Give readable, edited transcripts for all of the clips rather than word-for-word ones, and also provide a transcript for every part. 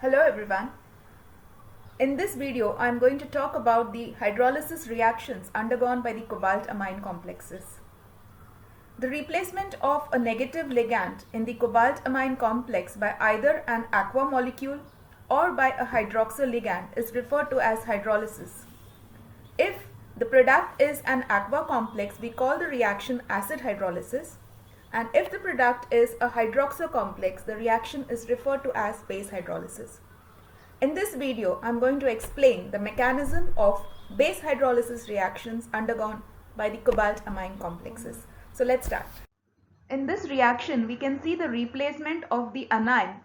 Hello everyone. In this video, I am going to talk about the hydrolysis reactions undergone by the cobalt amine complexes. The replacement of a negative ligand in the cobalt amine complex by either an aqua molecule or by a hydroxyl ligand is referred to as hydrolysis. If the product is an aqua complex, we call the reaction acid hydrolysis, and if the product is a hydroxyl complex, the reaction is referred to as base hydrolysis. In this video, I am going to explain the mechanism of base hydrolysis reactions undergone by the cobalt amine complexes. So let's start. In this reaction, we can see the replacement of the anion,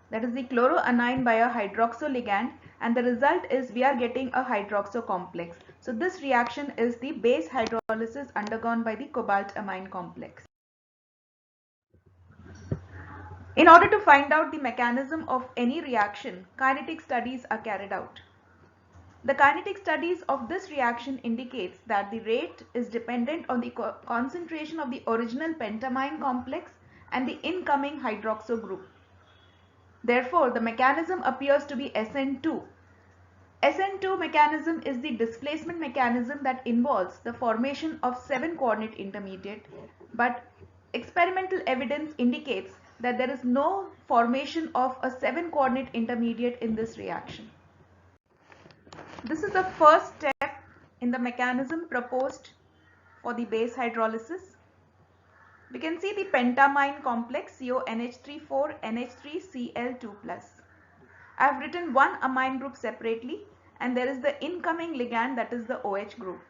that is the chloroanion, by a hydroxyl ligand, and the result is we are getting a hydroxyl complex. So this reaction is the base hydrolysis undergone by the cobalt amine complex. In order to find out the mechanism of any reaction, kinetic studies are carried out. The kinetic studies of this reaction indicates that the rate is dependent on the concentration of the original pentamine complex and the incoming hydroxyl group. Therefore, the mechanism appears to be SN2. SN2 mechanism is the displacement mechanism that involves the formation of 7-coordinate intermediate, but experimental evidence indicates that there is no formation of a 7-coordinate intermediate in this reaction. This is the first step in the mechanism proposed for the base hydrolysis. We can see the pentamine complex CONH3,4NH3Cl2+. I have written one amine group separately, and there is the incoming ligand, that is the OH group.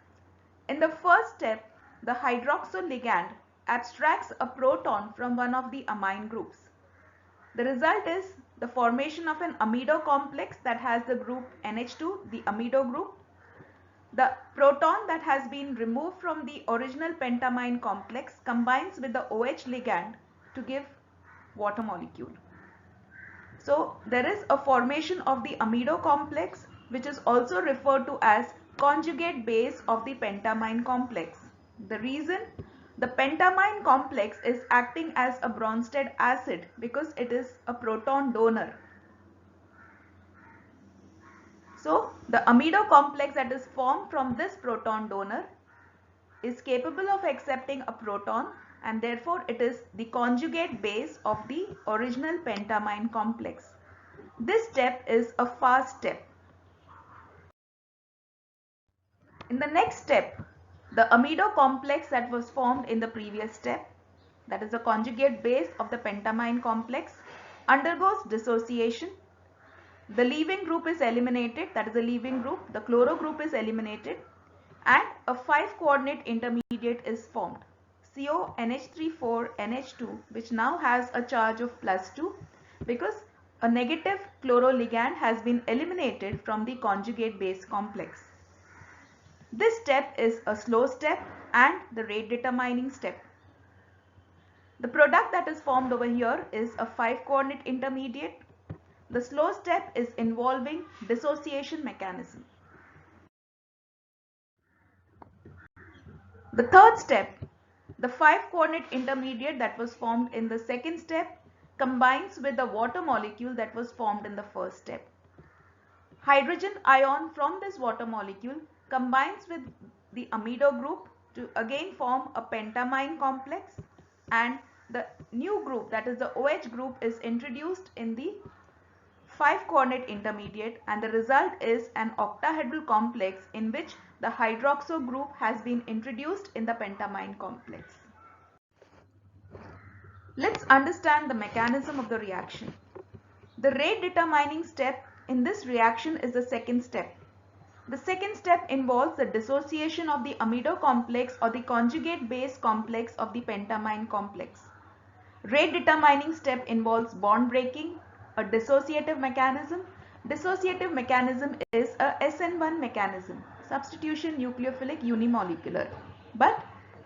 In the first step, the hydroxyl ligand abstracts a proton from one of the amine groups. The result is the formation of an amido complex that has the group NH2, the amido group. The proton that has been removed from the original pentamine complex combines with the OH ligand to give water molecule. So there is a formation of the amido complex, which is also referred to as conjugate base of the pentamine complex. The reason: the pentamine complex is acting as a Bronsted acid because it is a proton donor. So the amido complex that is formed from this proton donor is capable of accepting a proton, and therefore it is the conjugate base of the original pentamine complex. This step is a fast step. In the next step, the amido complex that was formed in the previous step, that is the conjugate base of the pentamine complex, undergoes dissociation. The leaving group is eliminated, that is the leaving group, the chloro group is eliminated, and a 5-coordinate intermediate is formed, CONH3,4NH2, which now has a charge of +2 because a negative chloro ligand has been eliminated from the conjugate base complex. This step is a slow step and the rate determining step. The product that is formed over here is a 5-coordinate intermediate. The slow step is involving dissociation mechanism. The third step, the 5-coordinate intermediate that was formed in the second step combines with the water molecule that was formed in the first step. Hydrogen ion from this water molecule combines with the amido group to again form a pentamine complex, and the new group, that is the OH group, is introduced in the 5-coordinate intermediate, and the result is an octahedral complex in which the hydroxyl group has been introduced in the pentamine complex. Let's understand the mechanism of the reaction. The rate determining step in this reaction is the second step. The second step involves the dissociation of the amido complex or the conjugate base complex of the pentamine complex. Rate determining step involves bond breaking, a dissociative mechanism. Dissociative mechanism is a SN1 mechanism, substitution nucleophilic unimolecular. But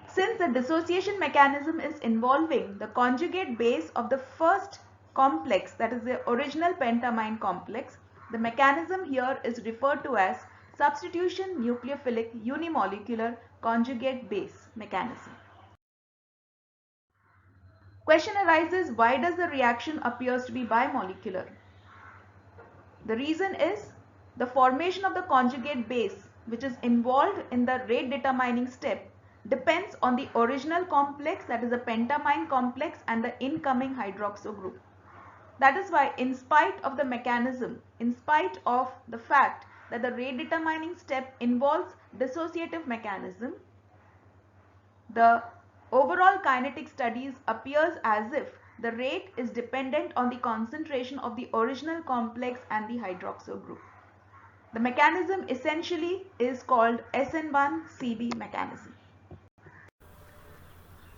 since the dissociation mechanism is involving the conjugate base of the first complex, that is the original pentamine complex, the mechanism here is referred to as substitution nucleophilic unimolecular conjugate base mechanism. Question arises, why does the reaction appears to be bimolecular? The reason is the formation of the conjugate base, which is involved in the rate determining step, depends on the original complex, that is a pentamine complex, and the incoming hydroxyl group. That is why, in spite of the mechanism, in spite of the fact that the rate determining step involves dissociative mechanism, the overall kinetic studies appears as if the rate is dependent on the concentration of the original complex and the hydroxyl group. The mechanism essentially is called SN1CB mechanism.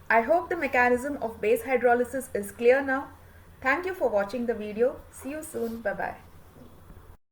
I hope the mechanism of base hydrolysis is clear now. Thank you for watching the video. See you soon. Bye-bye.